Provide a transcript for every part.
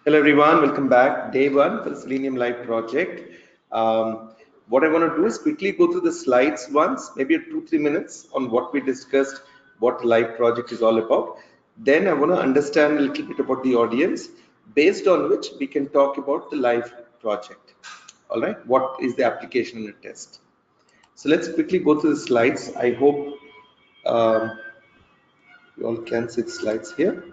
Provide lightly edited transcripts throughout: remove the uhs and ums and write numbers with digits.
Hello everyone, welcome back. Day one for the Selenium Live project. What I want to do is quickly go through the slides once, maybe 2-3 minutes on what we discussed, what the live project is all about. Then I want to understand a little bit about the audience, based on which we can talk about the live project. All right, what is the application and the test? So let's quickly go through the slides. I hope you all can see the slides here.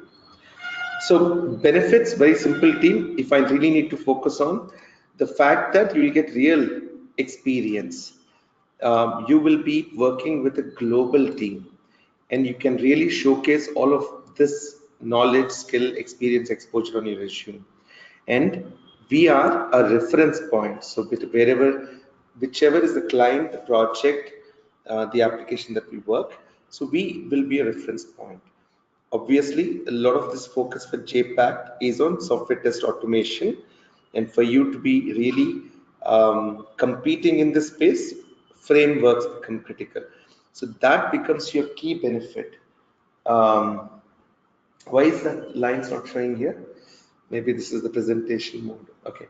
So benefits, very simple team. If I really need to focus on the fact that you will get real experience, you will be working with a global team and you can really showcase all of this knowledge, skill, experience, exposure on your resume. And we are a reference point. So whichever is the client, the project, the application that we work, so we will be a reference point. Obviously, a lot of this focus for JPAC is on software test automation, and for you to be really competing in this space, frameworks become critical. So that becomes your key benefit. Why is that lines not showing here? Maybe this is the presentation mode. Okay,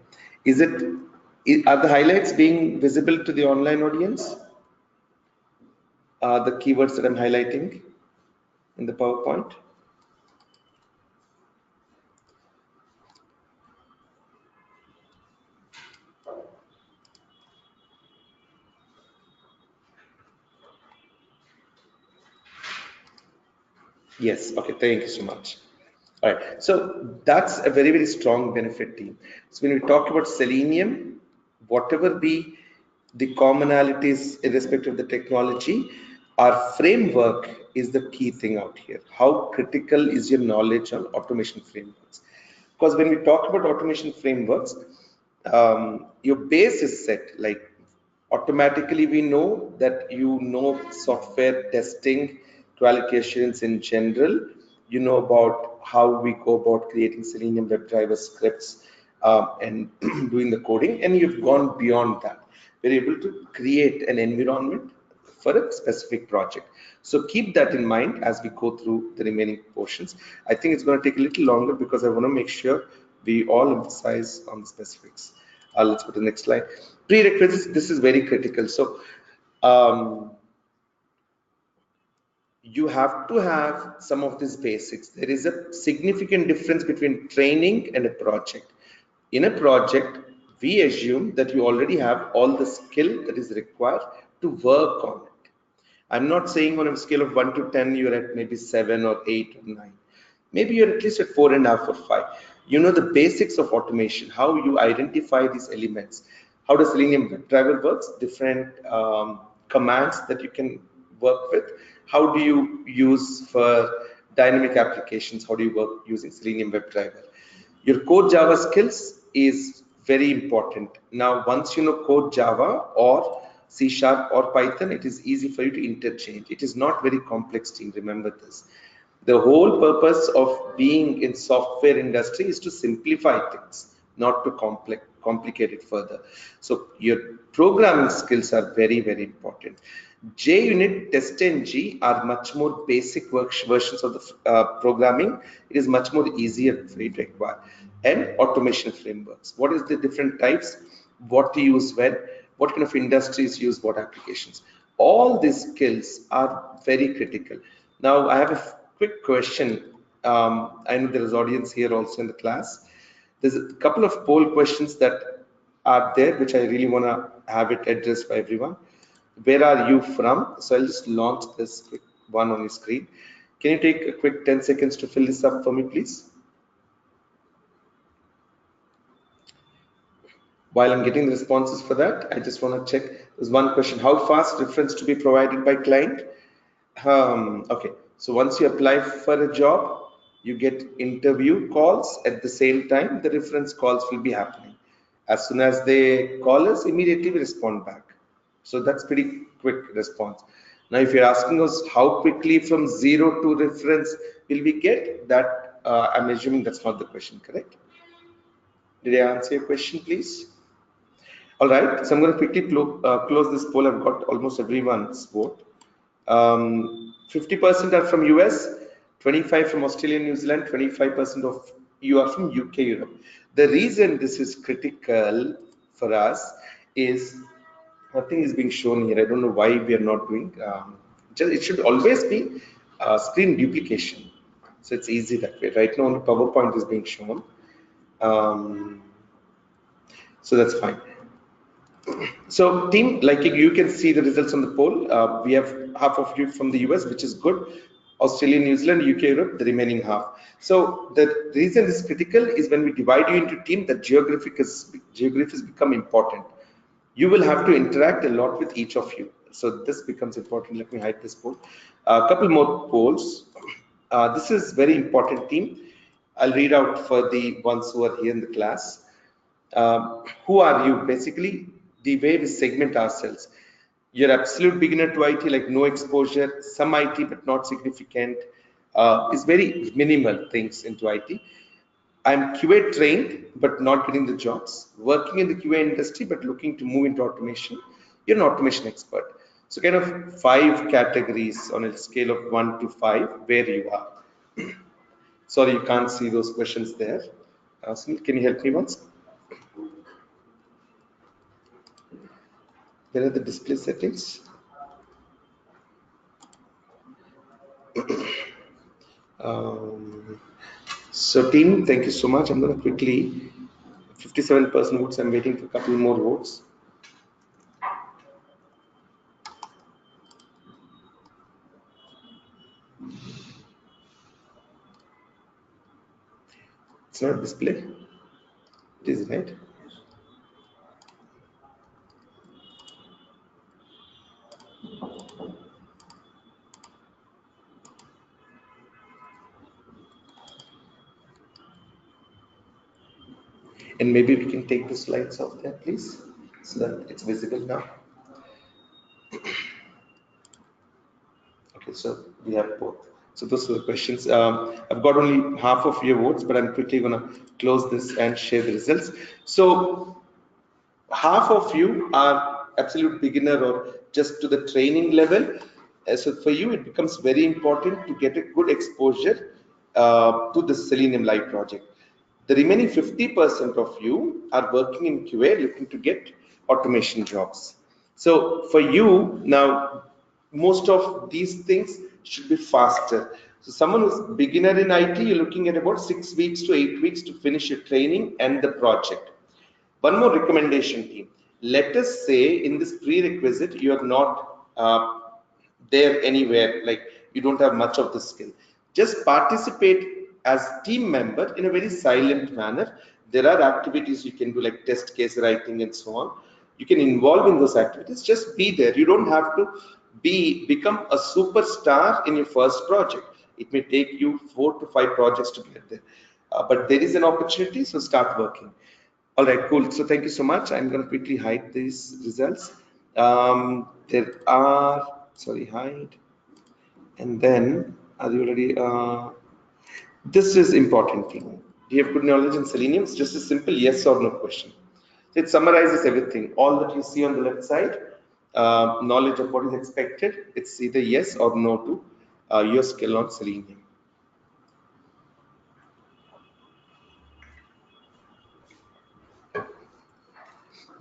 are the highlights being visible to the online audience? The keywords that I'm highlighting in the PowerPoint. Yes, okay, thank you so much. All right, so that's a very, very strong benefit team. So when we talk about Selenium, whatever be the commonalities irrespective of the technology, our framework is the key thing out here. How critical is your knowledge on automation frameworks? Because when we talk about automation frameworks, your base is set, like automatically we know that you know software testing, quality assurance in general, you know about how we go about creating Selenium WebDriver scripts and doing the coding, and you've gone beyond that. We're able to create an environment for a specific project. So keep that in mind as we go through the remaining portions. I think it's going to take a little longer because I want to make sure we all emphasize on the specifics. Let's go to the next slide. Prerequisites, this is very critical. So you have to have some of these basics. There is a significant difference between training and a project. In a project, we assume that you already have all the skill that is required to work on it. I'm not saying on a scale of 1 to 10, you're at maybe 7 or 8 or 9. Maybe you're at least at 4.5 or 5. You know the basics of automation, how you identify these elements. How does Selenium WebDriver works? Different commands that you can work with. How do you use for dynamic applications? How do you work using Selenium WebDriver? Your core Java skills is very important. Now, once you know code Java or C# or Python, it is easy for you to interchange. It is not very complex team, remember this. The whole purpose of being in software industry is to simplify things, not to complicate it further. So your programming skills are very, very important. JUnit, TestNG are much more basic versions of the programming. It is much more easier for you to acquire. And automation frameworks. What is the different types? What to use when? What kind of industries use what applications? All these skills are very critical. Now, I have a quick question. I know there is audience here also in the class. There's a couple of poll questions that are there, which I really want to have it addressed by everyone. Where are you from? So I'll just launch this quick one on your screen. Can you take a quick 10 seconds to fill this up for me, please? While I'm getting the responses for that, I just want to check. There's one question: how fast reference to be provided by client? Okay, so once you apply for a job, you get interview calls at the same time. The reference calls will be happening. As soon as they call us, immediately we respond back. So that's pretty quick response. Now, if you're asking us how quickly from 0 to reference will we get that, I'm assuming that's not the question, correct? Did I answer your question, please? All right, so I'm going to quickly close this poll. I've got almost everyone's vote. 50% are from US, 25 from Australia and New Zealand, 25% of you are from UK, Europe. The reason this is critical for us is nothing is being shown here. I don't know why we are not doing. It should always be screen duplication. So it's easy that way. Right now only PowerPoint is being shown. So that's fine. So team, like you can see the results on the poll. We have half of you from the US, which is good. Australia, New Zealand, UK, Europe, the remaining half. So the reason is critical is when we divide you into team, that geography has become important. You will have to interact a lot with each of you. So this becomes important. Let me hide this poll. A couple more polls. This is very important team. I'll read out for the ones who are here in the class. Who are you? Basically, the way we segment ourselves. You're absolute beginner to IT, like no exposure, some IT but not significant. Is very minimal things into IT. I'm QA trained but not getting the jobs. Working in the QA industry but looking to move into automation. You're an automation expert. So kind of 5 categories on a scale of 1 to 5 where you are. Sorry, you can't see those questions there. Sunil, can you help me once? Where are the display settings? So team, thank you so much. I'm going to quickly, 57% votes. I'm waiting for a couple more votes. It's not display. It is, right? And maybe we can take the slides off there, please, so that it's visible now. Okay, so we have both. So those are the questions. I've got only half of your votes, but I'm quickly going to close this and share the results. So half of you are absolute beginner or just to the training level. So for you, it becomes very important to get a good exposure to the Selenium Live project. The remaining 50% of you are working in QA, looking to get automation jobs. So for you now, most of these things should be faster. So someone who's beginner in IT, you're looking at about 6 weeks to 8 weeks to finish your training and the project. One more recommendation, team. Let us say in this prerequisite, you are not there anywhere, like you don't have much of the skill. Just participate as team member in a very silent manner. There are activities you can do like test case writing and so on. You can involve in those activities. Just be there. You don't have to become a superstar in your first project. It may take you 4 to 5 projects to get there. But there is an opportunity, so start working. All right, cool. So thank you so much. I'm going to quickly hide these results. There are, sorry, hide. And then, are you already, this is important thing. Do you have good knowledge in Selenium? It's just a simple yes or no question. So it summarizes everything. All that you see on the left side, knowledge of what is expected, it's either yes or no to your skill on Selenium.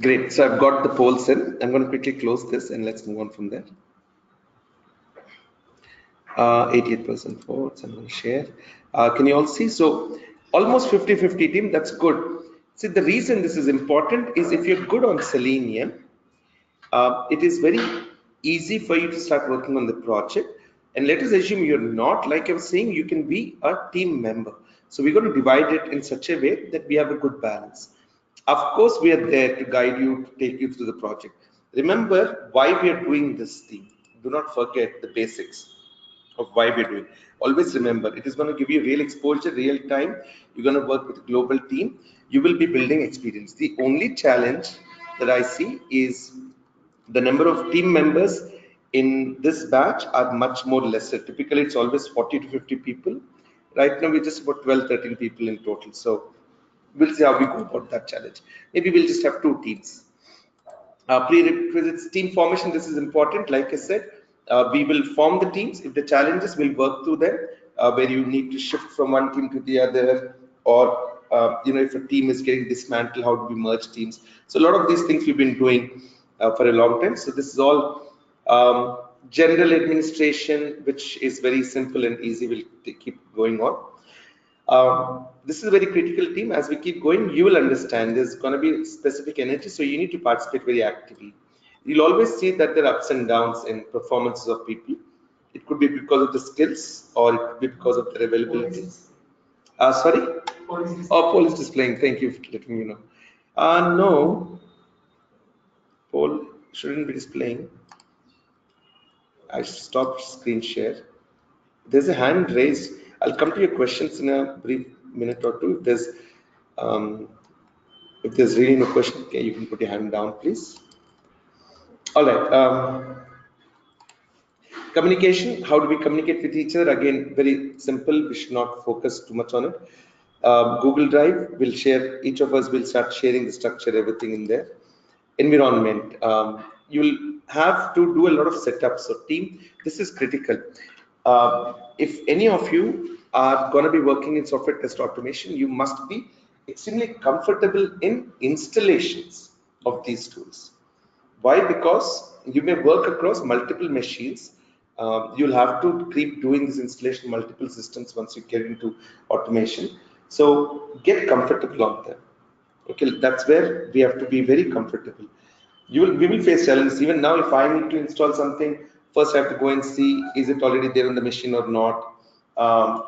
Great. So I've got the polls in. I'm going to quickly close this and let's move on from there. 88% votes. I'm going to share. Can you all see? So almost 50-50 team. That's good. See, the reason this is important is if you're good on Selenium, it is very easy for you to start working on the project. And let us assume you're not, like I was saying, you can be a team member. So we're going to divide it in such a way that we have a good balance. Of course, we are there to guide you, to take you through the project. Remember why we are doing this thing. Do not forget the basics of why we're doing. Always remember, it is going to give you real exposure, real time. You're going to work with a global team. You will be building experience. The only challenge that I see is the number of team members in this batch are much more lesser. Typically, it's always 40 to 50 people. Right now, we're just about 12, 13 people in total. So we'll see how we go about that challenge. Maybe we'll just have 2 teams. Prerequisites team formation, this is important. Like I said, we will form the teams. If the challenges, we'll work through them, where you need to shift from one team to the other, or if a team is getting dismantled, how do we merge teams? So a lot of these things we've been doing for a long time. So this is all general administration, which is very simple and easy. We'll keep going on. This is a very critical team. As we keep going, you will understand there's going to be specific energy, so you need to participate very actively. You'll always see that there are ups and downs in performances of people. It could be because of the skills, or it could be because of their availability. Sorry? Paul is displaying. Thank you for letting me know. No, Paul shouldn't be displaying. I stopped screen share. There's a hand raised. I'll come to your questions in a brief minute or two. If there's really no question, okay, you can put your hand down, please. All right. Communication. How do we communicate with each other? Again, very simple. We should not focus too much on it. Google Drive will share. Each of us will start sharing the structure, everything in there. Environment. You'll have to do a lot of setups. So team, this is critical. If any of you are going to be working in software test automation, you must be extremely comfortable in installations of these tools. Why? Because you may work across multiple machines. You'll have to keep doing this installation multiple systems once you get into automation. So get comfortable on them. Okay, that's where we have to be very comfortable. We will face challenges. Even now, if I need to install something, first I have to go and see, is it already there on the machine or not?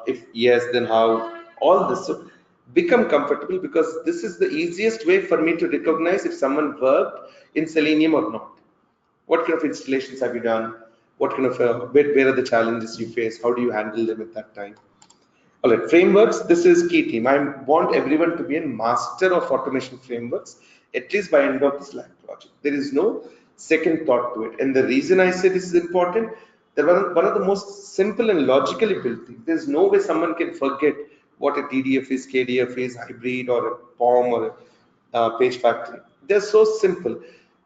If yes, then how? All this. So become comfortable, because this is the easiest way for me to recognize if someone worked in Selenium or not. What kind of installations have you done? What kind of, where are the challenges you face? How do you handle them at that time? All right, frameworks, this is key team. I want everyone to be a master of automation frameworks, at least by end of this live project. There is no second thought to it. And the reason I say this is important, that one of the most simple and logically built things. There's no way someone can forget what a TDF is, KDF is, hybrid, or a POM, or a page factory. They're so simple.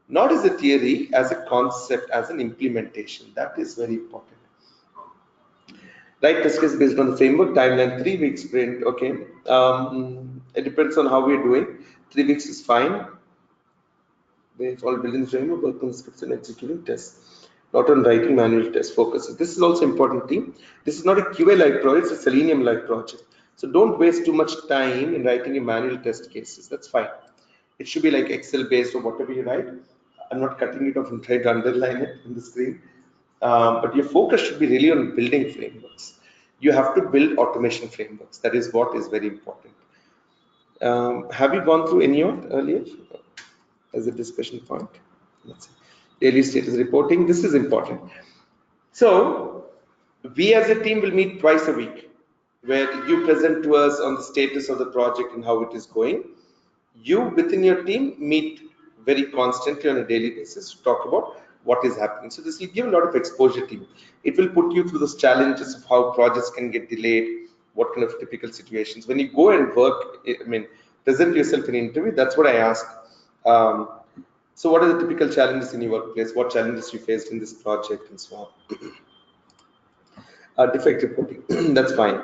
Not as a theory, as a concept, as an implementation. That is very important. Right, test case based on the framework, timeline 3 weeks sprint. Okay, it depends on how we're doing. 3 weeks is fine. It's all building the framework, work on scripts and executing tests, not on writing manual test focus. This is also important team. This is not a QA like project, it's a Selenium like project. So don't waste too much time in writing a manual test cases. That's fine. It should be like Excel based or whatever you write. I'm not cutting it off and trying to underline it in the screen. But your focus should be really on building frameworks. You have to build automation frameworks. That is what is very important. Have you gone through any of earlier as a discussion point? Let's see. Daily status reporting. This is important. So we as a team will meet twice a week, where you present to us on the status of the project and how it is going. You within your team meet very constantly on a daily basis to talk about what is happening. So this will give a lot of exposure to you. It will put you through those challenges of how projects can get delayed, what kind of typical situations. When you go and work, present yourself in an interview, that's what I ask. So what are the typical challenges in your workplace? What challenges you faced in this project and so on? Defect reporting, that's fine.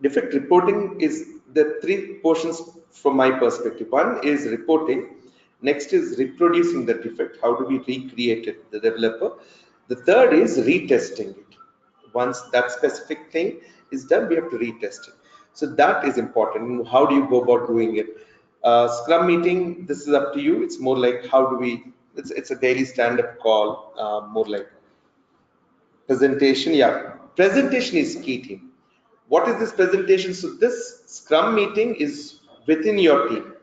Defect reporting is the 3 portions from my perspective. One is reporting. Next is reproducing the defect. How do we recreate it, the developer? The third is retesting it. Once that specific thing is done, we have to retest it. So that is important. How do you go about doing it? Scrum meeting, this is up to you. It's more like how do we, it's a daily stand-up call, more like presentation. Yeah, presentation is key team. What is this presentation? So this Scrum meeting is within your team.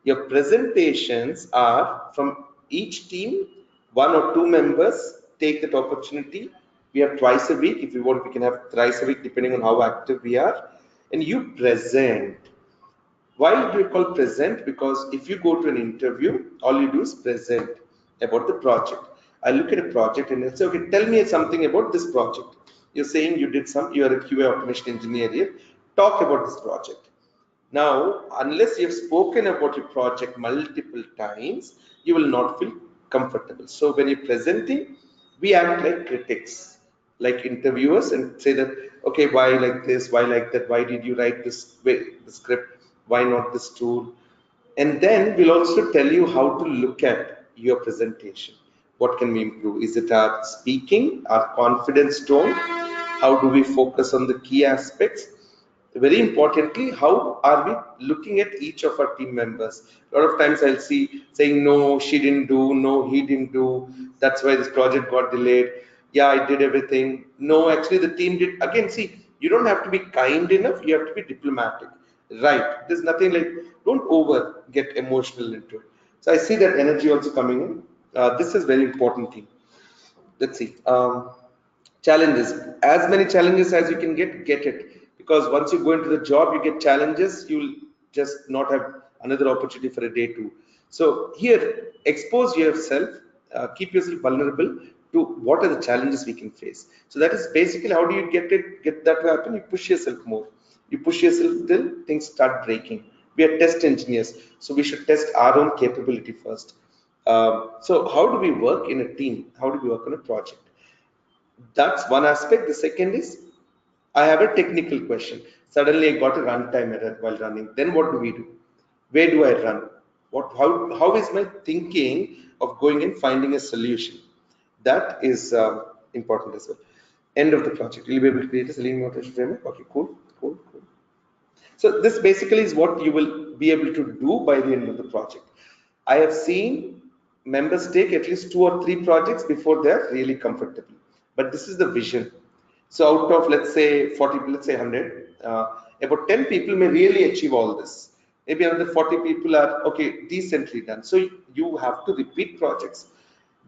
Your presentations are from each team, 1 or 2 members take that opportunity. We have twice a week. If we want, we can have thrice a week, depending on how active we are. And you present. Why do you call present? Because if you go to an interview, all you do is present about the project. I look at a project and I say, okay, tell me something about this project. You're saying you did you are a QA automation engineer here. Talk about this project. Now, unless you have spoken about your project multiple times, you will not feel comfortable. So when you're presenting, we act like critics. like interviewers and say that, okay, why like this, why like that, why did you write this way, the script, why not this tool? And then we'll also tell you how to look at your presentation. What can we improve? Is it our speaking, our confidence tone? How do we focus on the key aspects? Very importantly, how are we looking at each of our team members? A lot of times I'll see saying, no, she didn't do, no, he didn't do, that's why this project got delayed. Yeah, I did everything. No, actually the team did. Again, see, you don't have to be kind enough, you have to be diplomatic. Right. There's nothing like, don't over get emotional into it. So I see that energy also coming in. This is very important thing. Let's see. Challenges. As many challenges as you can get it. Because once you go into the job, you get challenges, you'll just not have another opportunity for a day too. So here, expose yourself, keep yourself vulnerable to what are the challenges we can face. So that is basically how do you get that to happen? You push yourself more. You push yourself till things start breaking. We are test engineers, so we should test our own capability first. So how do we work in a team? How do we work on a project? That's one aspect. The second is, I have a technical question. Suddenly I got a runtime error while running. Then what do we do? Where do I run? How is my thinking of going and finding a solution? That is important as well. End of the project. You'll be able to create a Selenium automation framework. Okay, cool. So this basically is what you will be able to do by the end of the project. I have seen members take at least 2 or 3 projects before they're really comfortable. But this is the vision. So out of, let's say 40, let's say 100, about 10 people may really achieve all this. Maybe another 40 people are, okay, decently done. So you have to repeat projects.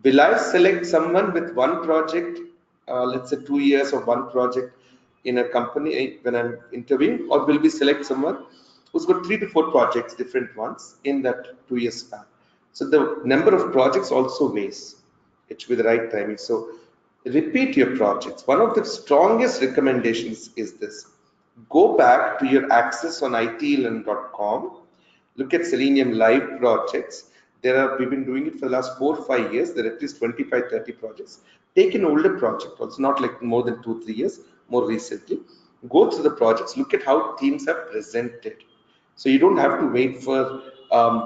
Will I select someone with one project, let's say 2 years of one project in a company when I'm interviewing, or will we select someone who's got 3 to 4 projects, different ones, in that 2 years span? So the number of projects also weighs. It should be the right timing. So repeat your projects. One of the strongest recommendations is this. Go back to your access on iTeLearn.com. Look at Selenium live projects. We've been doing it for the last 4 or 5 years. There are at least 25, 30 projects. Take an older project, also not like more than 2, 3 years, more recently. Go through the projects, look at how teams have presented. So you don't have to wait for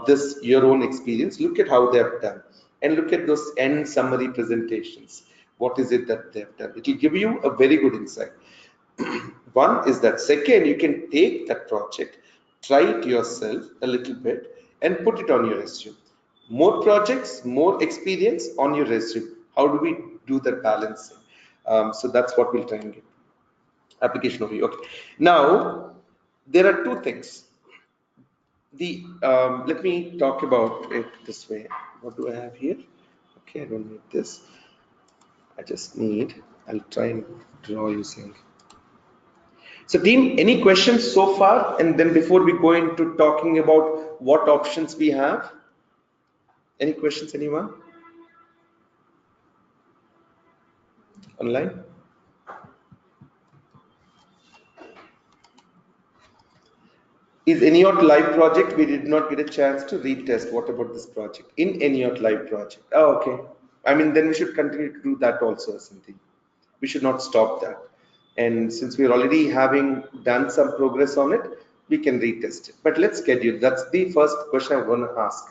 this your own experience. Look at how they have done and look at those end summary presentations. What is it that they've done? It will give you a very good insight. One is that. Second, you can take that project, try it yourself a little bit and put it on your resume. More projects, more experience on your resume. How do we do that balancing? So that's what we'll try and get. Application overview. Okay. Now, there are 2 things. Let me talk about it this way. What do I have here? Okay, I don't need this. I just need, I'll try and draw using. So team, any questions so far? And then before we go into talking about what options we have, any questions, anyone? Online? Is Eniot live project? We did not get a chance to retest. What about this project? In Eniot live project. Oh, okay. I mean, then we should continue to do that also, something. We should not stop that. And since we're already having done some progress on it, we can retest it. But let's schedule. That's the first question I'm going to ask.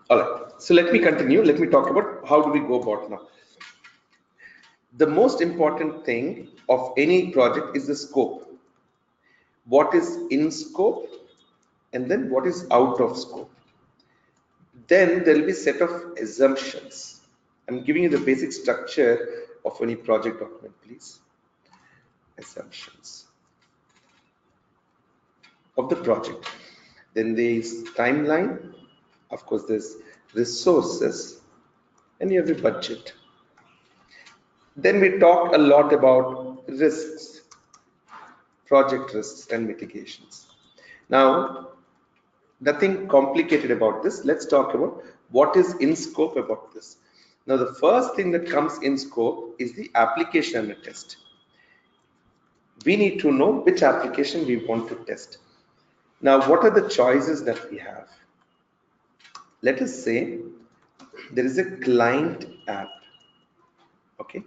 All right. So let me continue. Let me talk about how do we go about now. The most important thing of any project is the scope. What is in scope and then what is out of scope. Then there will be a set of assumptions. I'm giving you the basic structure of any project document, please. Assumptions of the project. Then there is timeline. Of course, there's resources and you have a budget. Then we talk a lot about risks, project risks and mitigations. Now, nothing complicated about this. Let's talk about what is in scope about this. Now, the first thing that comes in scope is the application and the test. We need to know which application we want to test. Now, what are the choices that we have? Let us say there is a client app. Okay,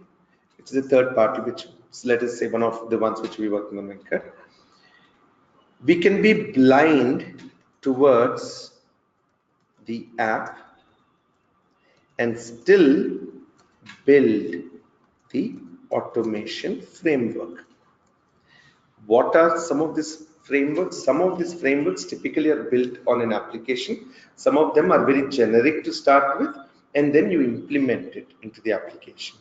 it's a third party, which let us say one of the ones which we working on Venkat. We can be blind towards the app and still build the automation framework. What are some of these frameworks? Some of these frameworks typically are built on an application. Some of them are very generic to start with, and then you implement it into the application.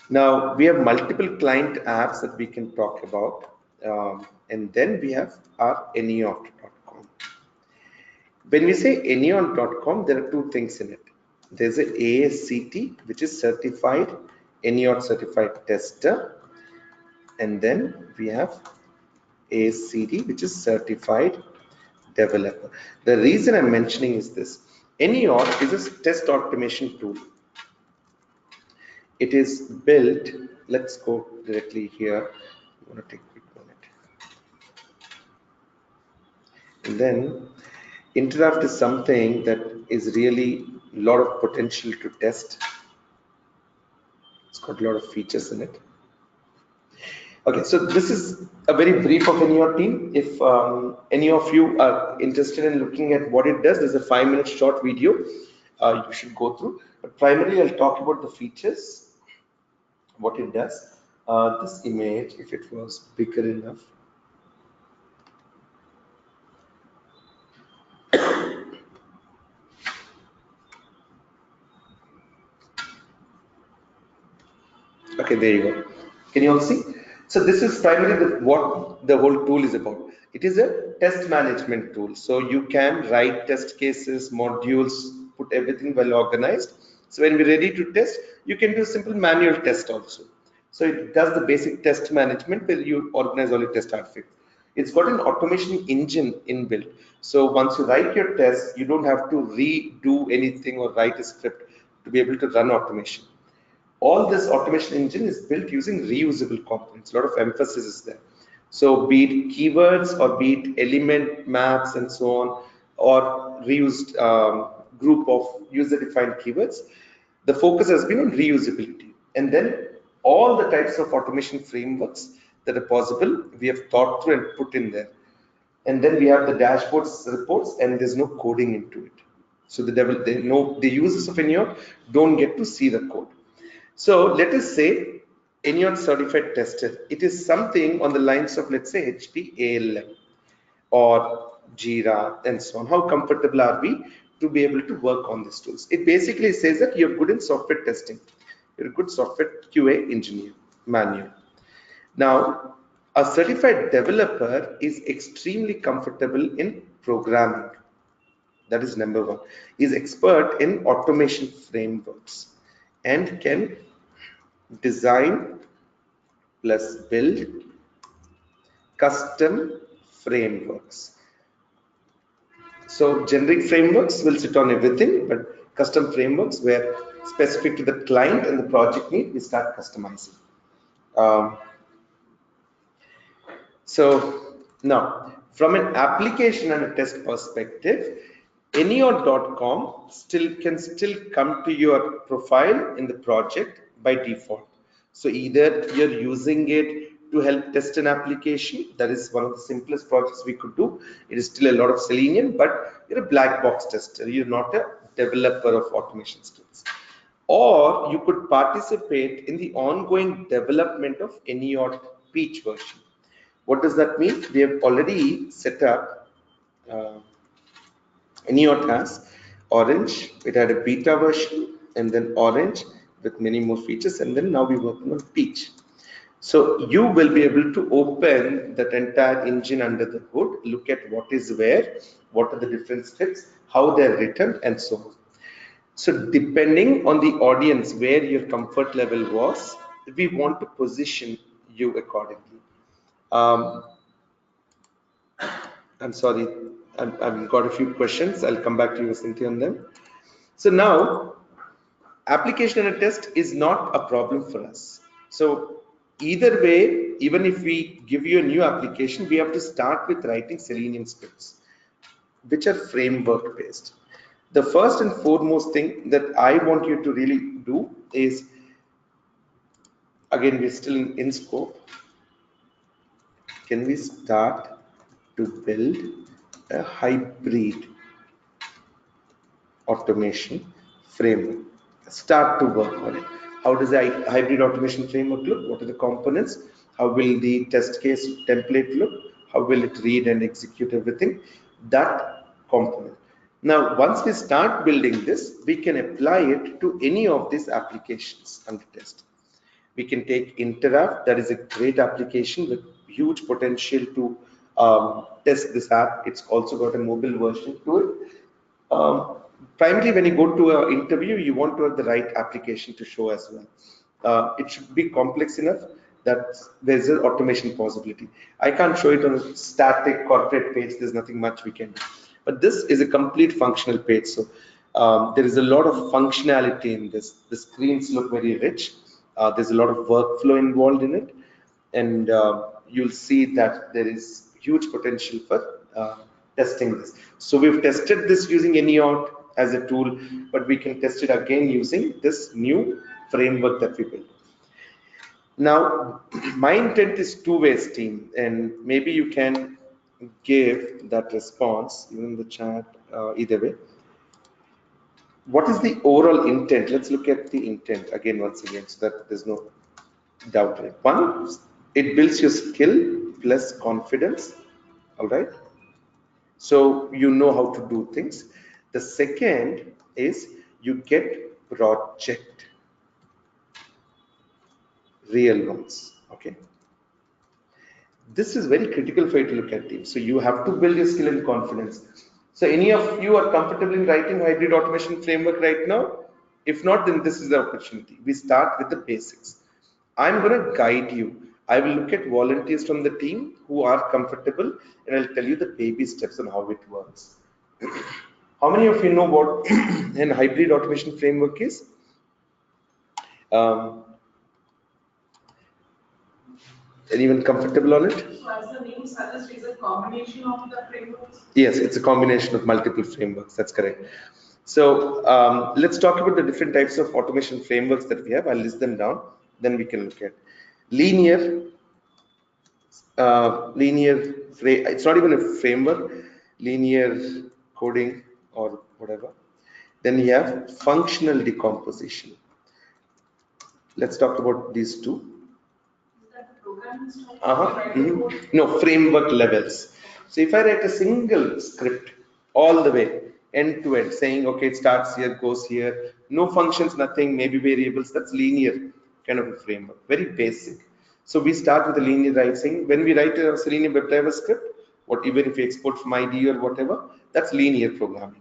Now we have multiple client apps that we can talk about, and then we have our Eniot.com. When we say Eniot.com, there are two things in it. There's a ASCT, which is certified Eniot certified tester, and then we have ASCD, which is certified developer. The reason I'm mentioning is this: Eniot is a test automation tool. It is built. Let's go directly here. I'm going to take a quick minute. And then Interdraft is something that is really a lot of potential to test. It's got a lot of features in it. Okay, so this is a very brief of Eniot team. If any of you are interested in looking at what it does, there's a 5-minute short video you should go through. But primarily, I'll talk about the features, what it does. This image, if it was bigger enough. Okay, there you go. Can you all see? So this is primarily what the whole tool is about. It is a test management tool. So you can write test cases, modules, put everything well organized. So when we're ready to test, you can do simple manual test also. So it does the basic test management where you organize all your test artifacts. It's got an automation engine inbuilt. So once you write your test, you don't have to redo anything or write a script to be able to run automation. All this automation engine is built using reusable components. A lot of emphasis is there. So be it keywords or be it element maps and so on, or reused group of user-defined keywords, the focus has been on reusability. And then all the types of automation frameworks that are possible, we have thought through and put in there. And then we have the dashboards reports, and there's no coding into it. So the users of Eniot don't get to see the code. So let us say Eniot certified tester. It is something on the lines of, let's say, iTeLearn or Jira and so on. How comfortable are we to be able to work on these tools? It basically says that you're good in software testing. You're a good software QA engineer, manual. Now, a certified developer is extremely comfortable in programming. That is number one. Is expert in automation frameworks and can design plus build custom frameworks. So generic frameworks will sit on everything, but custom frameworks where specific to the client and the project need, we start customizing. So now, from an application and a test perspective, Eniot.com can still come to your profile in the project by default. So either you're using it to help test an application, that is one of the simplest projects we could do. It is still a lot of Selenium, but you're a black box tester. You're not a developer of automation skills. Or you could participate in the ongoing development of Eniot Peach version. What does that mean? We have already set up Eniot has Orange. It had a beta version, and then Orange with many more features, and then now we're working on Peach. So you will be able to open that entire engine under the hood, look at what is where, what are the different scripts, how they're written, and so on. So depending on the audience where your comfort level was, we want to position you accordingly. I'm sorry, I've got a few questions. I'll come back to you, Cynthia, on them. So now, application and a test is not a problem for us. So either way, even if we give you a new application, we have to start with writing Selenium scripts, which are framework based. The first and foremost thing that I want you to really do is, again, we're still in scope. Can we start to build a hybrid automation framework? Start to work on it. How does a hybrid automation framework look? What are the components? How will the test case template look? How will it read and execute everything? That component. Now, once we start building this, we can apply it to any of these applications under test. We can take Interapp, that is a great application with huge potential to test this app. It's also got a mobile version to it. Primarily, when you go to an interview, you want to have the right application to show as well. It should be complex enough that there's an automation possibility. I can't show it on a static corporate page. There's nothing much we can do. But this is a complete functional page. So there is a lot of functionality in this. The screens look very rich. There's a lot of workflow involved in it. And you'll see that there is huge potential for testing this. So we've tested this using AnyAuth as a tool, but we can test it again using this new framework that we built. Now, my intent is two-ways, team, and maybe you can give that response even in the chat, either way. What is the overall intent? Let's look at the intent again, once again, so that there's no doubt in it. One, it builds your skill plus confidence, all right? So you know how to do things. The second is you get project, real ones, okay? This is very critical for you to look at, team. So you have to build your skill and confidence. So any of you are comfortable in writing hybrid automation framework right now? If not, then this is the opportunity. We start with the basics. I'm going to guide you. I will look at volunteers from the team who are comfortable, and I'll tell you the baby steps on how it works. How many of you know what an hybrid automation framework is? Anyone comfortable on it? So as the name suggests, it's a combination of the frameworks? Yes, it's a combination of multiple frameworks. That's correct. So let's talk about the different types of automation frameworks that we have. I'll list them down. Then we can look at linear. It's not even a framework. Linear coding or whatever. Then you have functional decomposition. Let's talk about these two. Is that the programming style? No, framework levels. So if I write a single script all the way end to end, saying okay, it starts here, goes here, no functions, nothing, maybe variables, that's linear kind of a framework, very basic. So we start with the linear writing. When we write a Selenium WebDriver script, even if we export from IDE or whatever, that's linear programming.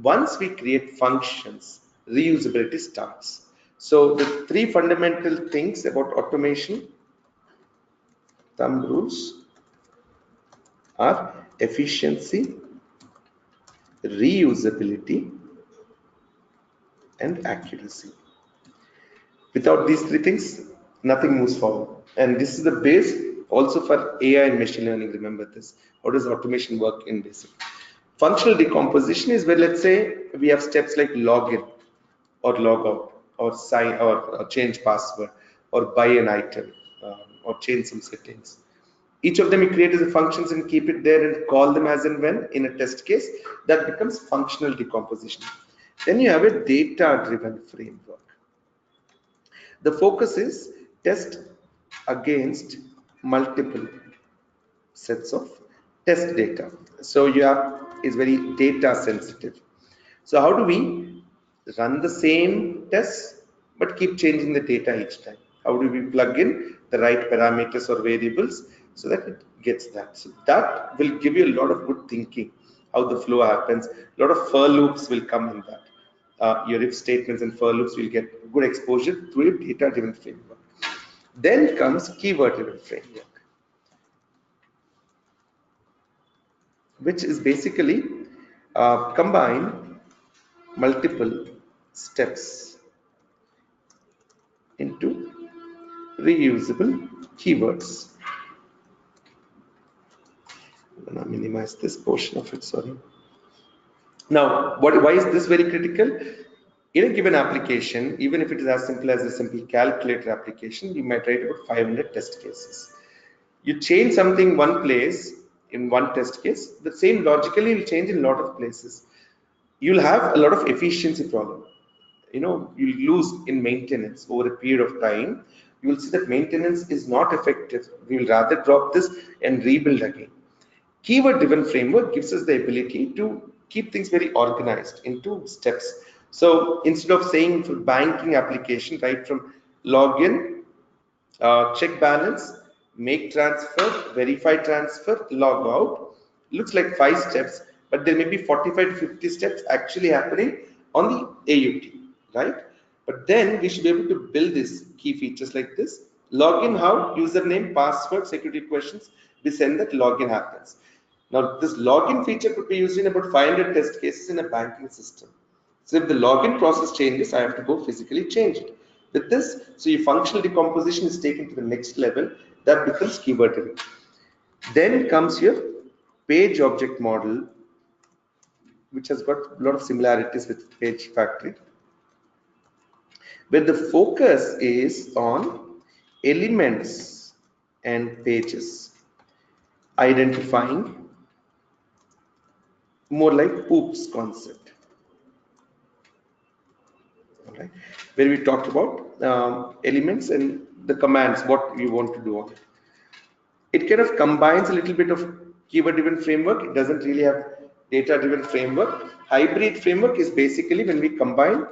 Once we create functions, reusability starts. So the three fundamental things about automation, thumb rules, are efficiency, reusability, and accuracy. Without these three things, nothing moves forward. And this is the base also for AI and machine learning. Remember this. How does automation work in basic? Functional decomposition is where, let's say, we have steps like login or logout or sign or change password or buy an item or change some settings. Each of them you create as a functions and keep it there and call them as and when in a test case. That becomes functional decomposition. Then you have a data-driven framework. The focus is test against multiple sets of test data. So you have is very data sensitive. So how do we run the same tests but keep changing the data each time? How do we plug in the right parameters or variables so that it gets that? So that will give you a lot of good thinking, how the flow happens. A lot of for loops will come in that. Your if statements and for loops will get good exposure through a data-driven framework. Then comes keyword-driven framework, which is basically combine multiple steps into reusable keywords. I'm going to minimize this portion of it, sorry. Now, why is this very critical? In a given application, even if it is as simple as a simple calculator application, you might write about 500 test cases. You change something one place in one test case, the same logically will change in a lot of places. You'll have a lot of efficiency problem. You lose in maintenance over a period of time. You will see that maintenance is not effective. We will rather drop this and rebuild again. Keyword driven framework gives us the ability to keep things very organized into steps. So instead of saying for banking application, right from login, check balance, make transfer, verify transfer, log out, looks like 5 steps, but there may be 45 to 50 steps actually happening on the AUT, right? But then we should be able to build these key features like this. Login how? Username, password, security questions. We send that login happens. Now this login feature could be used in about 500 test cases in a banking system. So if the login process changes, I have to go physically change it. With this, so your functional decomposition is taken to the next level. That becomes keyword driven. Then comes your page object model, which has got a lot of similarities with page factory, where the focus is on elements and pages, identifying more like oops concept. Right, where we talked about elements and the commands, what we want to do on it. It kind of combines a little bit of keyword driven framework. It doesn't really have data driven framework. Hybrid framework is basically when we combine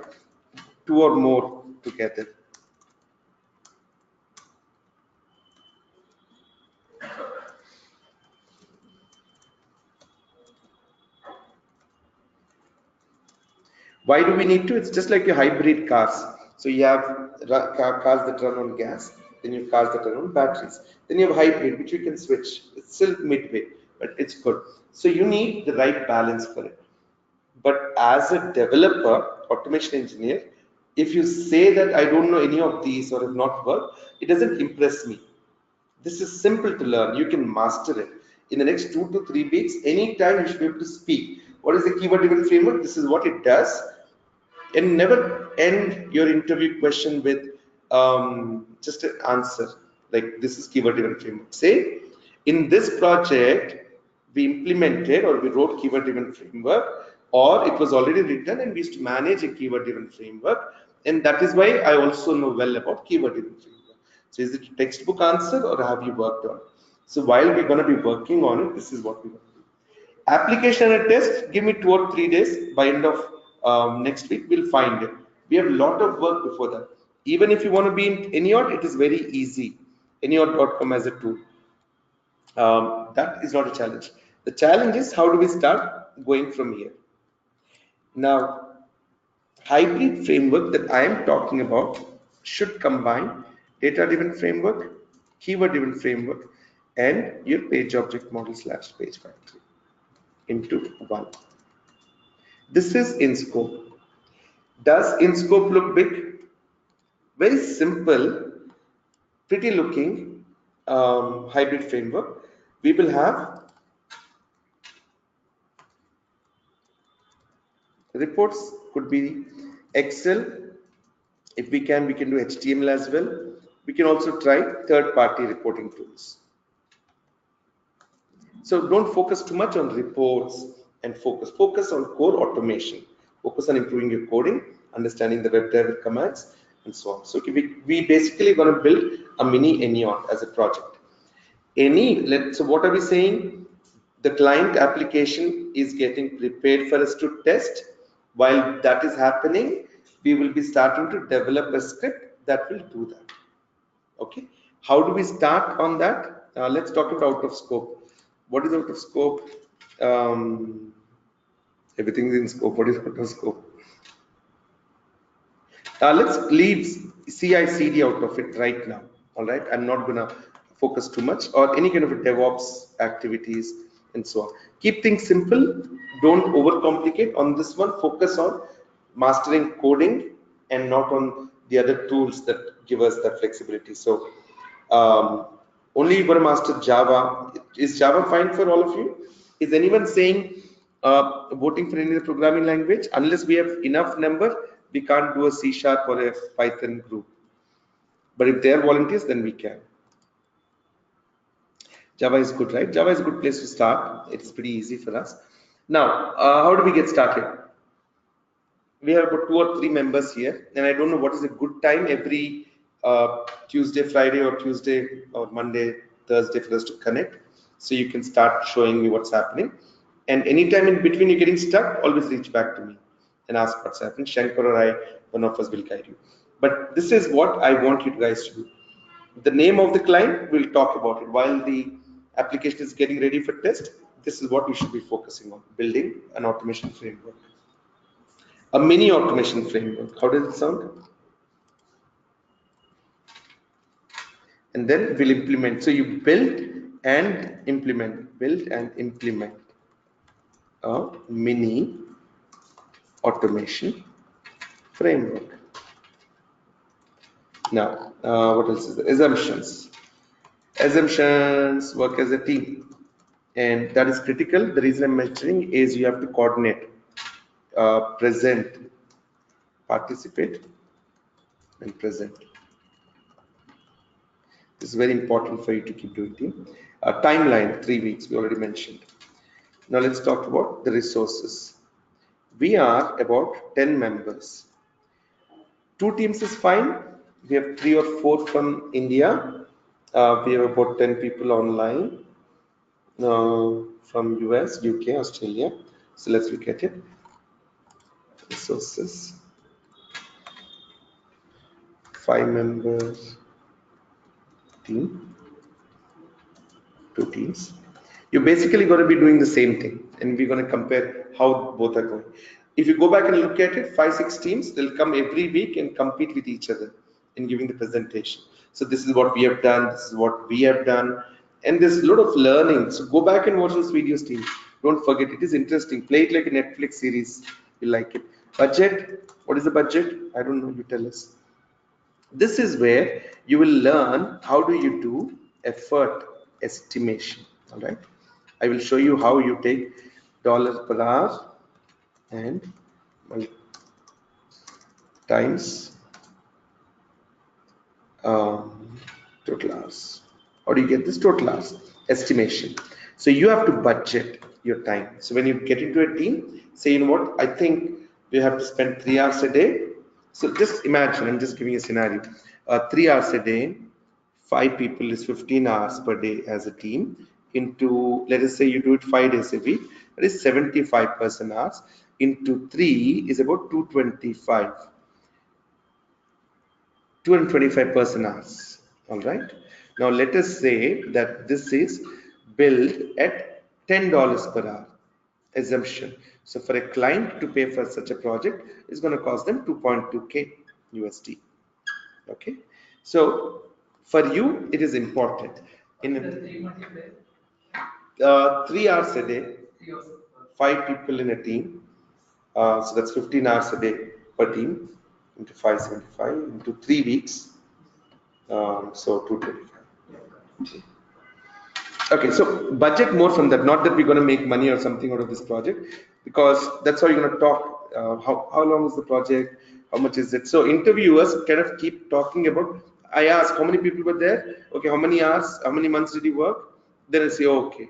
two or more together. Why do we need to? It's just like your hybrid cars. So you have cars that run on gas, then you have cars that run on batteries, then you have hybrid, which you can switch. It's still midway, but it's good. So you need the right balance for it. But as a developer, automation engineer, if you say that I don't know any of these or have not worked, it doesn't impress me. This is simple to learn. You can master it. In the next 2 to 3 weeks, anytime you should be able to speak. What is the keyword driven framework? This is what it does. And never end your interview question with just an answer like this is keyword driven framework. Say, in this project, we implemented or we wrote keyword driven framework, or it was already written and we used to manage a keyword driven framework. And that is why I also know well about keyword driven framework. So is it a textbook answer or have you worked on it? So while we're going to be working on it, this is what we want to do. Application and test, give me 2 or 3 days. By end of next week, we'll find it. We have a lot of work before that. Even if you want to be in Anyot, it is very easy. Anyot.com as a tool. That is not a challenge. The challenge is how do we start going from here? Now, hybrid framework that I am talking about should combine data-driven framework, keyword-driven framework, and your page object model / page factory into one. This is in scope. Does in scope look big? Very simple, pretty looking hybrid framework. We will have reports, could be Excel. If we can do HTML as well. We can also try third-party reporting tools. So don't focus too much on reports and focus on core automation. Focus on improving your coding, understanding the web driver commands, and so on. So we basically going to build a mini Anyot as a project. So what are we saying? The client application is getting prepared for us to test. While that is happening, we will be starting to develop a script that will do that. Okay. How do we start on that? Let's talk about out of scope. What is out of scope? Everything is in scope. What is out of scope? Let's leave CI/CD out of it right now. All right. I'm not gonna focus too much or any kind of DevOps activities and so on. Keep things simple. Don't overcomplicate on this one. Focus on mastering coding and not on the other tools that give us that flexibility. So only you're going to master Java. Is Java fine for all of you? Is anyone saying voting for any other programming language. Unless we have enough number, we can't do a C# or a Python group. But if they are volunteers, then we can. Java is good, right? Java is a good place to start. It's pretty easy for us. Now, how do we get started? We have about 2 or 3 members here, and I don't know what is a good time every Tuesday, Friday, or Tuesday, or Monday, Thursday for us to connect. So you can start showing me what's happening. And anytime in between you're getting stuck, always reach back to me and ask what's happening. Shankar or I, one of us will guide you. But this is what I want you guys to do. The name of the client, we'll talk about it. While the application is getting ready for test, this is what you should be focusing on, building an automation framework. A mini automation framework. How does it sound? And then we'll implement. So you build and implement, a mini automation framework. Now, what else is there? Assumptions. Assumptions work as a team, and that is critical. The reason I'm mentioning is you have to coordinate, present, participate, and present. This is very important for you to keep doing team. Timeline, 3 weeks, we already mentioned. Now let's talk about the resources. We are about 10 members. 2 teams is fine. We have 3 or 4 from India. We have about 10 people online from US, UK, Australia. So let's look at it. Resources. 5 members team. 2 teams. You're basically going to be doing the same thing, and we're going to compare how both are going. If you go back and look at it, 5-6 teams, they'll come every week and compete with each other in giving the presentation. So this is what we have done, this is what we have done, and there's a lot of learning. So go back and watch those videos, team. Don't forget, it is interesting. Play it like a Netflix series. You'll like it. Budget, what is the budget? I don't know, you tell us. This is where you will learn how do you do effort estimation. All right, I will show you how you take dollar per hour and times total hours. How do you get this total hours estimation? So you have to budget your time. So when you get into a team, say, you know what, I think we have to spend 3 hours a day. So just imagine, I'm just giving a scenario. 3 hours a day, 5 people is 15 hours per day as a team. Into, let us say you do it 5 days a week, that is 75 person hours. Into 3 is about 225 person hours. All right. Now let us say that this is billed at $10 per hour. Assumption. So for a client to pay for such a project is going to cost them 2.2k USD. Okay. So for you, it is important. In 3 hours a day, 5 people in a team. So that's 15 hours a day per team into 575 into 3 weeks. So 225. Okay, so budget more from that. Not that we're going to make money or something out of this project, because that's how you're going to talk. How long is the project? How much is it? So interviewers kind of keep talking about. I ask how many people were there. Okay, how many hours? How many months did you work? Then I say, oh, okay.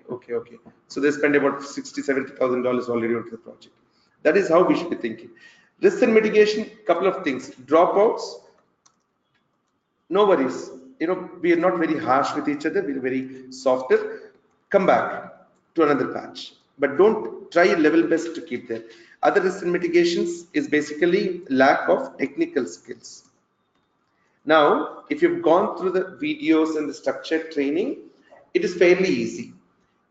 So they spend about $60,000-$70,000 already onto the project. That is how we should be thinking. Risk and mitigation. Couple of things. Dropouts. No worries. You know, we are not very harsh with each other. We are very softer. Come back to another patch, but don't try your level best to keep there. Other risk and mitigations is basically lack of technical skills. Now, if you've gone through the videos and the structured training, it is fairly easy.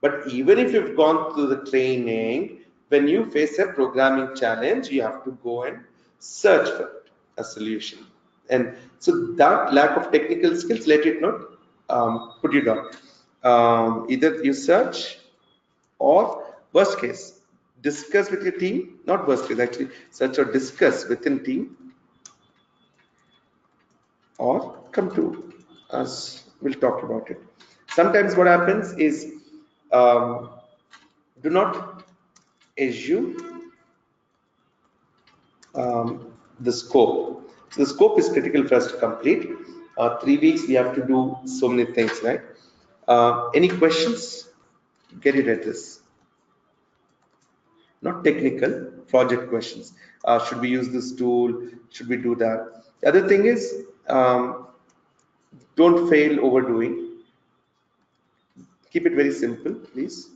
But even if you've gone through the training, when you face a programming challenge, you have to go and search for a solution. And so that lack of technical skills, let it not put you down. Either you search, or worst case, discuss with your team. Not worst case, actually, search or discuss within team, or come to us. We'll talk about it. Sometimes what happens is, do not assume the scope. So the scope is critical for us to complete. 3 weeks we have to do so many things, right? Any questions? Get it at this. Not technical, project questions. Should we use this tool? Should we do that? The other thing is, don't fail overdoing. Keep it very simple, please.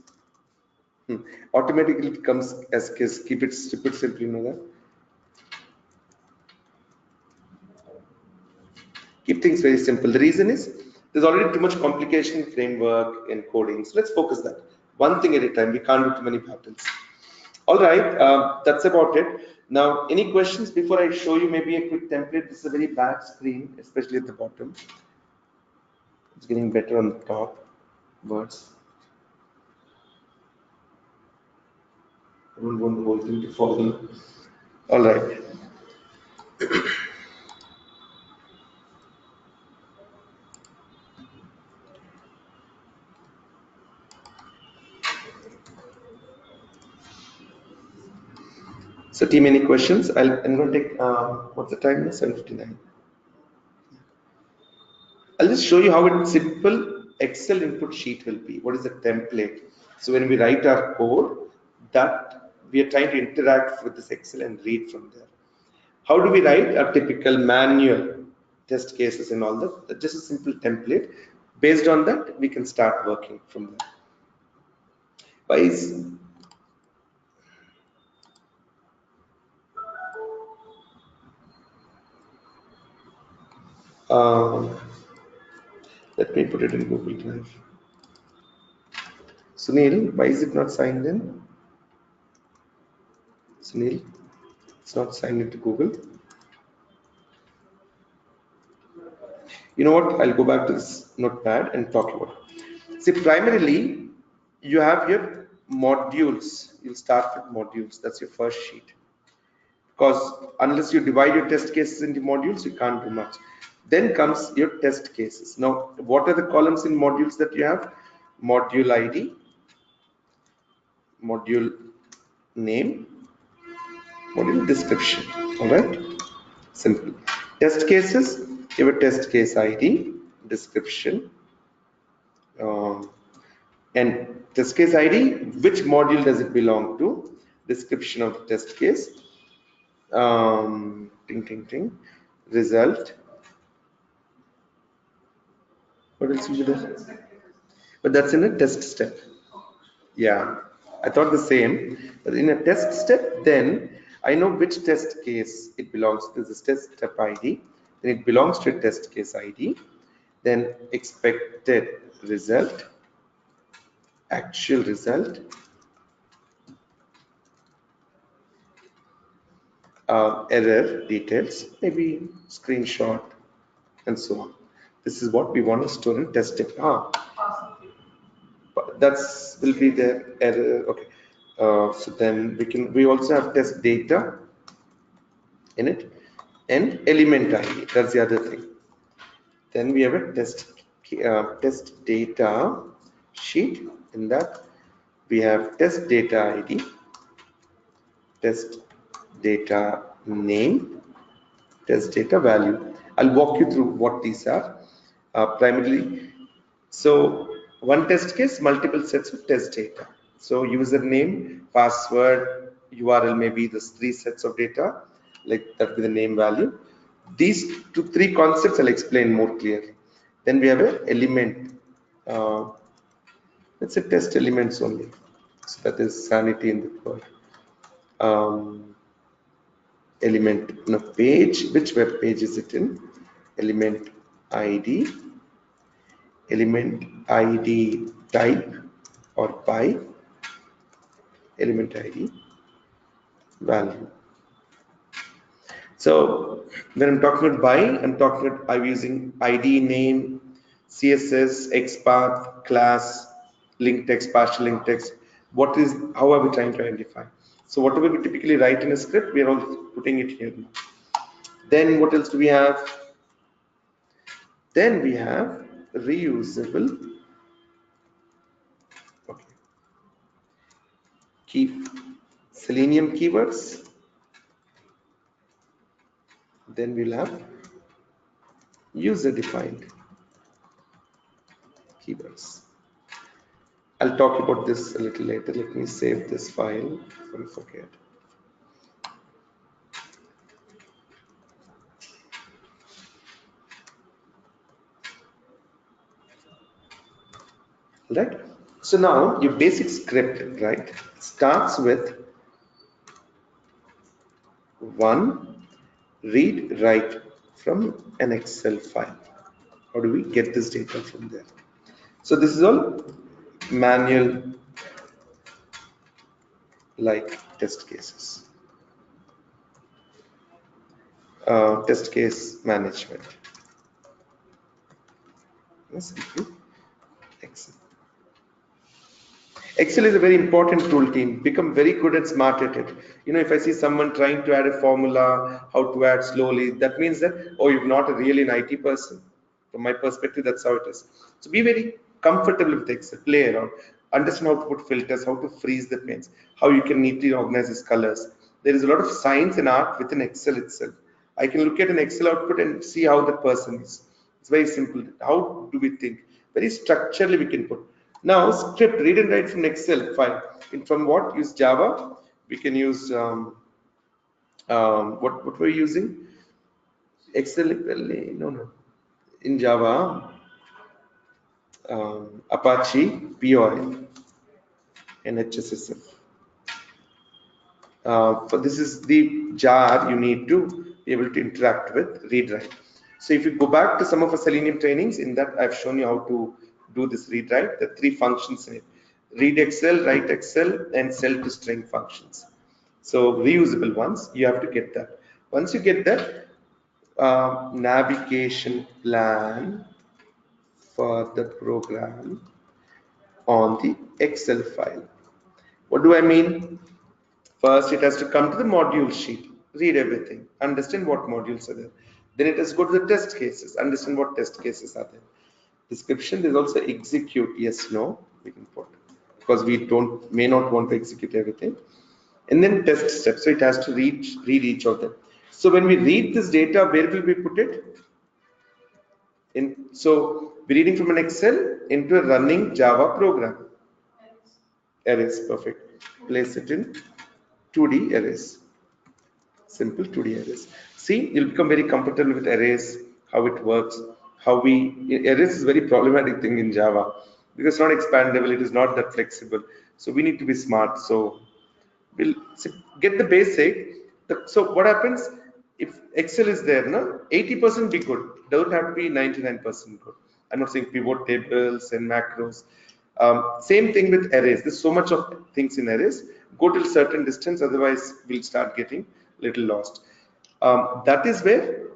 Automatically it comes as case. Keep it stupid simple, you know that. Keep things very simple. The reason is there's already too much complication in framework and coding. So let's focus that. One thing at a time. We can't do too many battles. All right, that's about it. Now, any questions before I show you maybe a quick template? This is a very bad screen, especially at the bottom. It's getting better on the top words. I don't want the whole thing to fall in. All right. So team, any questions? I'm going to take, what's the time now? 7:59. I'll just show you how a simple Excel input sheet will be. What is the template? So when we write our code, that we are trying to interact with this Excel and read from there. How do we write a typical manual test cases and all that? Just a simple template. Based on that, we can start working from there. Why is let me put it in Google Drive. Sunil, why is it not signed in? Sunil, it's not signed into Google. You know what? I'll go back to this notepad and talk about it. See, primarily, you have your modules. You'll start with modules. That's your first sheet. Because unless you divide your test cases into modules, you can't do much. Then comes your test cases. Now, what are the columns in modules that you have? Module ID, module name, module description. All right, simple. Test cases, you have a test case ID, description, and test case ID, which module does it belong to? Description of the test case, result. What else will be there? But that's in a test step. Yeah, I thought the same. But in a test step, then I know which test case it belongs to. This test step ID, then it belongs to a test case ID, then expected result, actual result, error details, maybe screenshot, and so on. This is what we want to store in test step. That's will be the error. Okay. So then we also have test data in it and element ID. That's the other thing. Then we have a test data sheet. In that we have test data ID, test data name, test data value. I'll walk you through what these are. Primarily, so one test case, multiple sets of test data. So username, password, URL, maybe these 3 sets of data, like that will be the name value. These 3 concepts I'll explain more clearly. Then we have an element. Let's say test elements only. So that is sanity in the word. Element in a page. Which web page is it in? Element ID. Element ID type or by element ID value. So when I'm talking about by, I'm using ID name, CSS, XPath, class, link text, partial link text. How are we trying to identify? So whatever we typically write in a script, we are all putting it here now. Then what else do we have? Then we have reusable. Okay. Keep Selenium keywords. Then we'll have user defined keywords. I'll talk about this a little later. Let me save this file before I forget. Right? So now your basic script, right, starts with one read write from an Excel file. How do we get this data from there? So this is all manual like test cases, test case management. Simply Excel. Excel is a very important tool, team. Become very good and smart at it. You know, if I see someone trying to add a formula, how to add slowly, that means that, oh, you're not really an IT person. From my perspective, that's how it is. So be very comfortable with Excel, play around, understand how to put filters, how to freeze the panes, how you can neatly organize these colors. There is a lot of science and art within Excel itself. I can look at an Excel output and see how the person is. It's very simple. How do we think? Very structurally we can put. Now script read and write from Excel file. And from what? Use Java. We can use what we're using? Excel. No. In Java, Apache, POI, and HSSF. So this is the jar you need to be able to interact with read write. So if you go back to some of our Selenium trainings, in that I've shown you how to do this read write, the three functions in it: read Excel, write Excel, and cell to string functions. So reusable ones, you have to get that. Once you get that, navigation plan for the program on the Excel file. What do I mean? First, it has to come to the module sheet, read everything, understand what modules are there. Then it has to go to the test cases, understand what test cases are there. Description, there's also execute, yes, no, we can put, because we may not want to execute everything. And then test steps, so it has to read each of them. So when we read this data, where will we put it? So we're reading from an Excel into a running Java program. Arrays, perfect. Place it in 2D arrays. Simple 2D arrays. See, you'll become very comfortable with arrays, how it works, arrays is a very problematic thing in Java because it's not expandable, it is not that flexible. So we need to be smart. So we'll get the basic. So what happens if Excel is there, no? 80% be good. Don't have to be 99% good. I'm not saying pivot tables and macros. Same thing with arrays. There's so much of things in arrays. Go till certain distance, otherwise we'll start getting little lost. That is where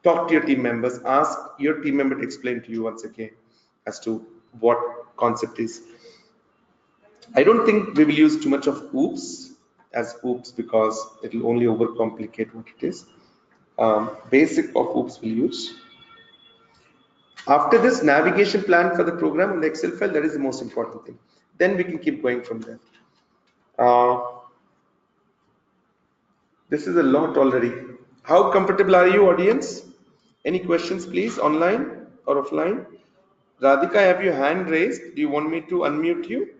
talk to your team members. Ask your team member to explain to you once again as to what concept is. I don't think we will use too much of oops as oops because it will only overcomplicate what it is. Basic of oops we'll use. After this, navigation plan for the program in the Excel file, that is the most important thing. Then we can keep going from there. This is a lot already. How comfortable are you, audience? Any questions, please, online or offline? Radhika, have your hand raised? Do you want me to unmute you?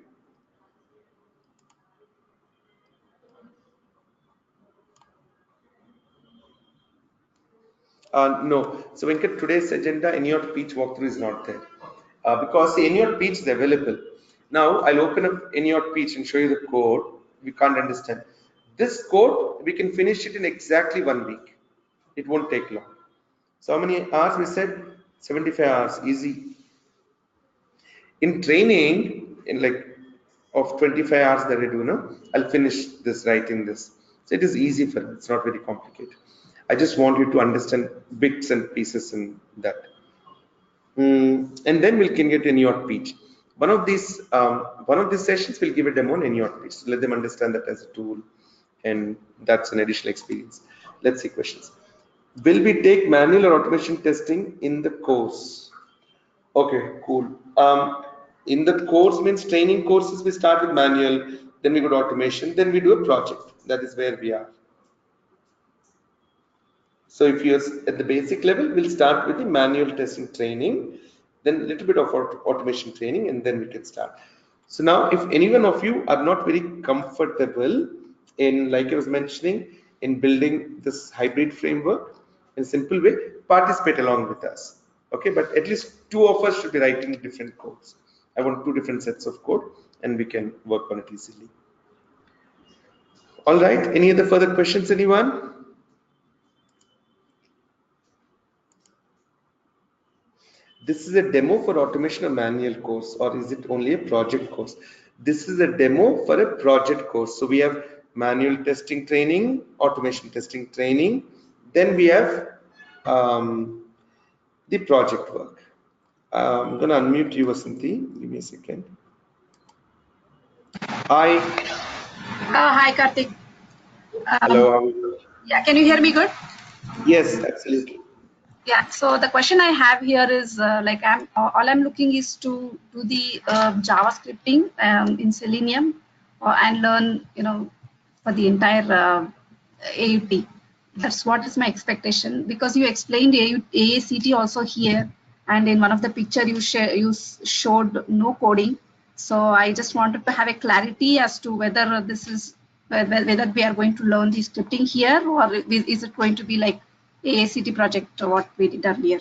No. So Venkat, today's agenda, ENIOT Peach walkthrough is not there. Because the ENIOT Peach is available. Now I'll open up ENIOT Peach and show you the code. We can't understand. This code, we can finish it in exactly 1 week. It won't take long. So how many hours we said? 75 hours, easy. In training, in like of 25 hours that I do now, I'll finish this writing this. So it is easy for me. It's not very complicated. I just want you to understand bits and pieces in that. And then we can get ENIOT Peach. One of these sessions will give a demo on ENIOT Peach. So let them understand that as a tool, and that's an additional experience. Let's see questions. Will we take manual or automation testing in the course? Okay, cool. In the course means training courses, we start with manual. then we go to automation, then we do a project. That is where we are. So if you're at the basic level, we'll start with the manual testing training, then a little bit of automation training, and then we can start. So now if any one of you are not very comfortable in, like I was mentioning, in building this hybrid framework in a simple way, participate along with us. Okay, but at least two of us should be writing different codes. I want two different sets of code and we can work on it easily. All right, any other further questions, anyone? This is a demo for automation or manual course, or is it only a project course? This is a demo for a project course. So we have manual testing training, automation testing training, then we have the project work. I'm going to unmute you, Vasanthi. Give me a second. Hi. Hi, Karthik. Hello. How are you? Yeah, can you hear me good? Yes, absolutely. Yeah, so the question I have here is like all I'm looking is to do the JavaScripting in Selenium and learn, for the entire AUT. That's what is my expectation, because you explained AACT also here, and in one of the picture you showed no coding. So I just wanted to have a clarity as to whether this is whether we are going to learn the scripting here, or is it going to be like AACT project or what we did earlier?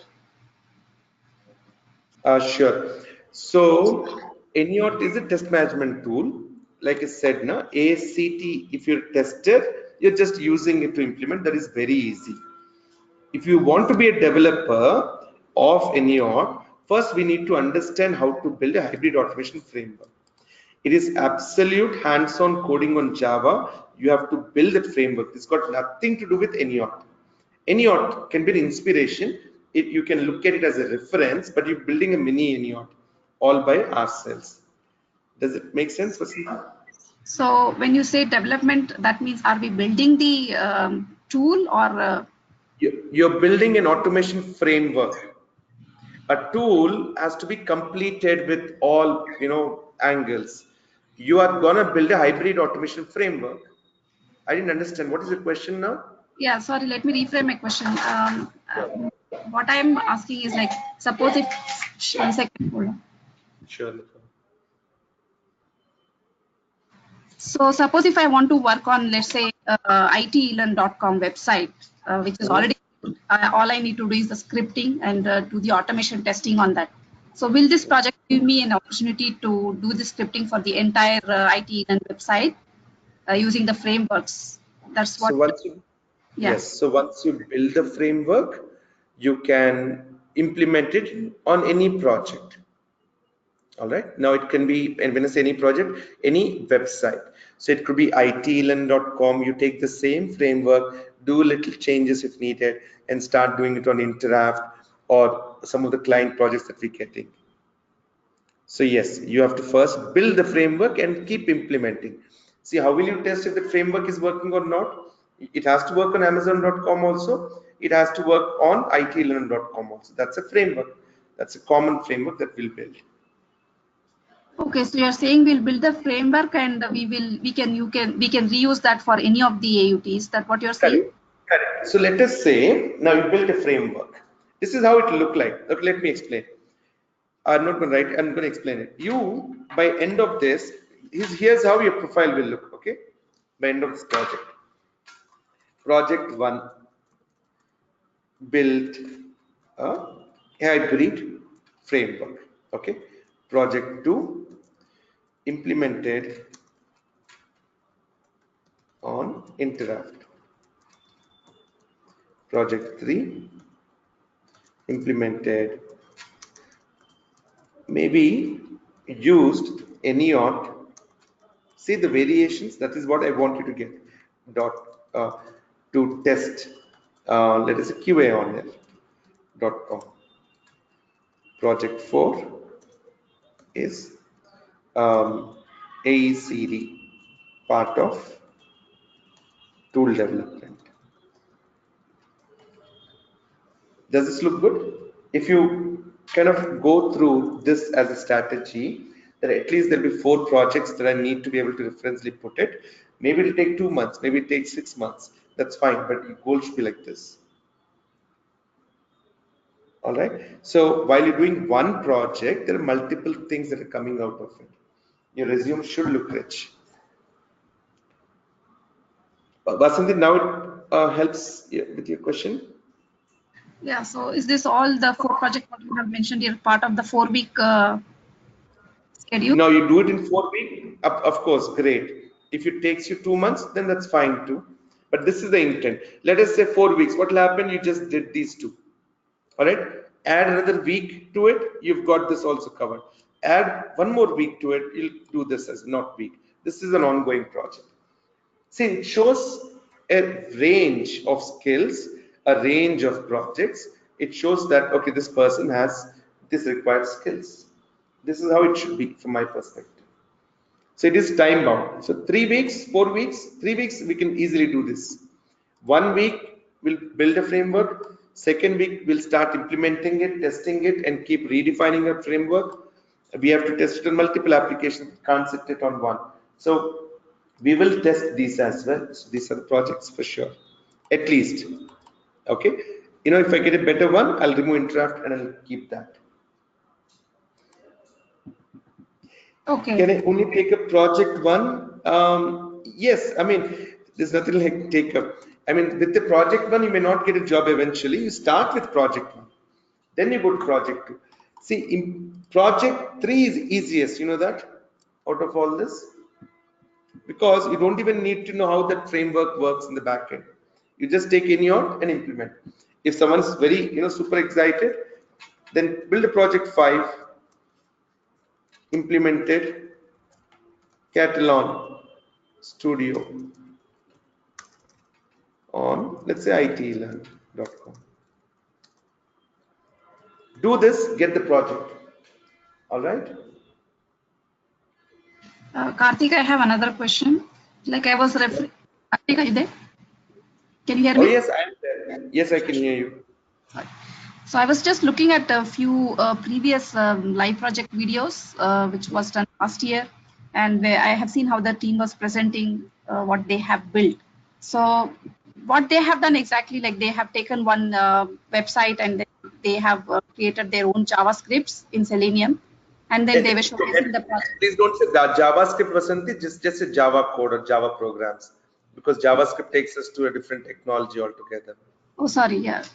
Sure. So Eniot is a test management tool. Like I said, AACT, if you're tested, you're just using it to implement. That is very easy. If you want to be a developer of Eniot, first we need to understand how to build a hybrid automation framework. It is absolute hands-on coding on Java. You have to build that framework. It's got nothing to do with Eniot. Eniot can be an inspiration. You can look at it as a reference, but you're building a mini Eniot all by ourselves. Does it make sense, Vasanthi? So when you say development, that means are we building the tool or? You're building an automation framework. A tool has to be completed with all angles. You are gonna build a hybrid automation framework. I didn't understand. What is the question now? Yeah, sorry, let me reframe my question. What I'm asking is like, suppose if, 1 second, hold on. Sure. So suppose if I want to work on, let's say, iTeLearn.com website, which is already, all I need to do is the scripting and do the automation testing on that. So will this project give me an opportunity to do the scripting for the entire iTeLearn website using the frameworks? That's what. So once you, Yeah. yes, so once you build the framework, you can implement it on any project. All right. Now it can be, and when I say any project, any website. So it could be iTeLearn.com. You take the same framework, do little changes if needed, and start doing it on Interact or some of the client projects that we're getting. So yes, you have to first build the framework and keep implementing. See, how will you test if the framework is working or not? It has to work on Amazon.com also. It has to work on iTeLearn.com also. That's a framework. That's a common framework that we'll build. Okay, so you're saying we'll build the framework and we can reuse that for any of the AUTs. Is that what you're saying? Correct. So let us say now you build a framework. This is how it will look like. Okay, let me explain. I'm not going to write. I'm going to explain it. You, by end of this, here's how your profile will look. Okay, by end of this project. Project 1 built a hybrid framework. Okay, project 2 implemented on Interact. Project 3 implemented, maybe used Eniot. See the variations. That is what I want you to get. To test. Let us say QA on it.com. Project 4 is AECD, part of tool development. Does this look good? If you kind of go through this as a strategy, that at least there'll be 4 projects that I need to be able to referentially put it. Maybe it'll take 2 months, maybe it takes 6 months. That's fine, but your goal should be like this. All right. So while you're doing one project, there are multiple things that are coming out of it. Your resume should look rich. Vasanthi, now it helps with your question. Yeah. So is this all the 4 projects what you have mentioned here, part of the 4-week schedule? Now you do it in 4 weeks, of course, great. If it takes you 2 months, then that's fine too. But this is the intent. Let us say 4 weeks. What will happen? You just did these 2. All right. Add another week to it. You've got this also covered. Add 1 more week to it. You'll do this as not week. This is an ongoing project. See, it shows a range of skills, a range of projects. It shows that, okay, this person has this required skills. This is how it should be from my perspective. So it is time bound. So 3 weeks, 4 weeks, 3 weeks, we can easily do this. 1 week, we'll build a framework. 2nd week, we'll start implementing it, testing it, and keep redefining our framework. We have to test it on multiple applications, can't set it on one. So we will test these as well. So these are the projects for sure, at least. Okay. If I get a better one, I'll remove interrupt and I'll keep that. Okay. Can I only take a project one? Yes, I mean, there's nothing like take up. I mean, with the project one, you may not get a job eventually. You start with project one, then you go to project 2. See, in project 3 is easiest, you know that, out of all this, because you don't even need to know how that framework works in the back end. You just take any out and implement. If someone's very, super excited, then build a project 5, implement it, iTeLearn Studio on, let's say, iTeLearn.com. Do this, get the project. All right. Karthik, I have another question. Like I was referring. Karthik, are you there? Can you hear Oh me? yes, I am there. Yes, I can hear you. Sorry. So I was just looking at a few previous live project videos, which was done last year, and where I have seen how the team was presenting what they have built. So what they have done exactly, like they have taken one website and they have created their own JavaScripts in Selenium, and then they were showcasing the project. Please don't say that JavaScript, Vasanthi, just a Java code or Java programs, because JavaScript takes us to a different technology altogether. Oh, sorry, yeah.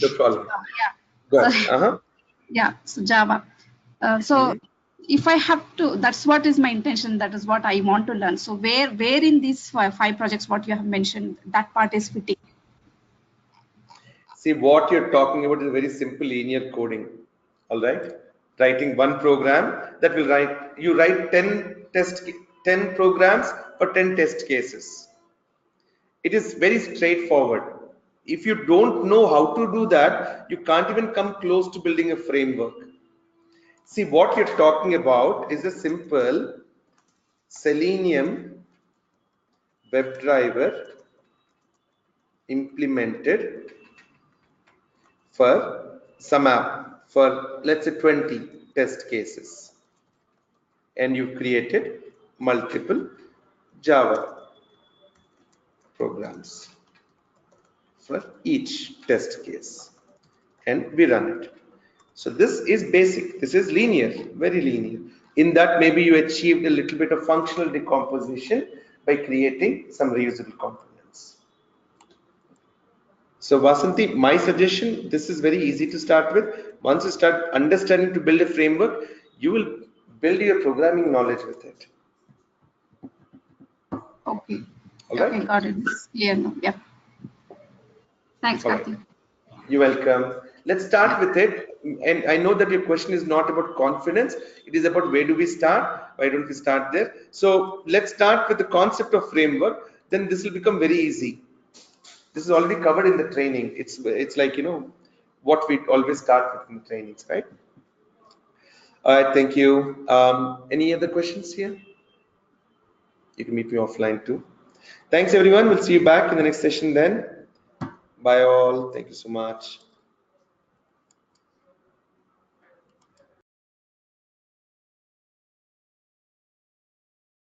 No problem. Yeah. Go ahead. Yeah, so Java. So if I have to, that's what is my intention. That is what I want to learn. So where in these 5 projects, what you have mentioned, that part is fitting. See, what you're talking about is very simple linear coding. All right. Writing one program that will you write 10 programs for 10 test cases. It is very straightforward. If you don't know how to do that, you can't even come close to building a framework. See, what you're talking about is a simple Selenium WebDriver implemented for some app for, let's say, 20 test cases, and you created multiple Java programs for each test case, and we run it. So this is basic, this is linear, very linear. In that, maybe you achieved a little bit of functional decomposition by creating some reusable components. So Vasanthi, my suggestion, this is very easy to start with. Once you start understanding to build a framework, you will build your programming knowledge with it. Okay. All right. Okay, got it. Clear now. Yeah. Thanks, Karthik. Right. You're welcome. Let's start with it. And I know that your question is not about confidence. It is about where do we start? Why don't we start there? So let's start with the concept of framework. Then this will become very easy. This is already covered in the training. It's like, what we always start with in the trainings, right? All right, thank you. Any other questions here? You can meet me offline too. Thanks everyone. We'll see you back in the next session then. Bye all. Thank you so much.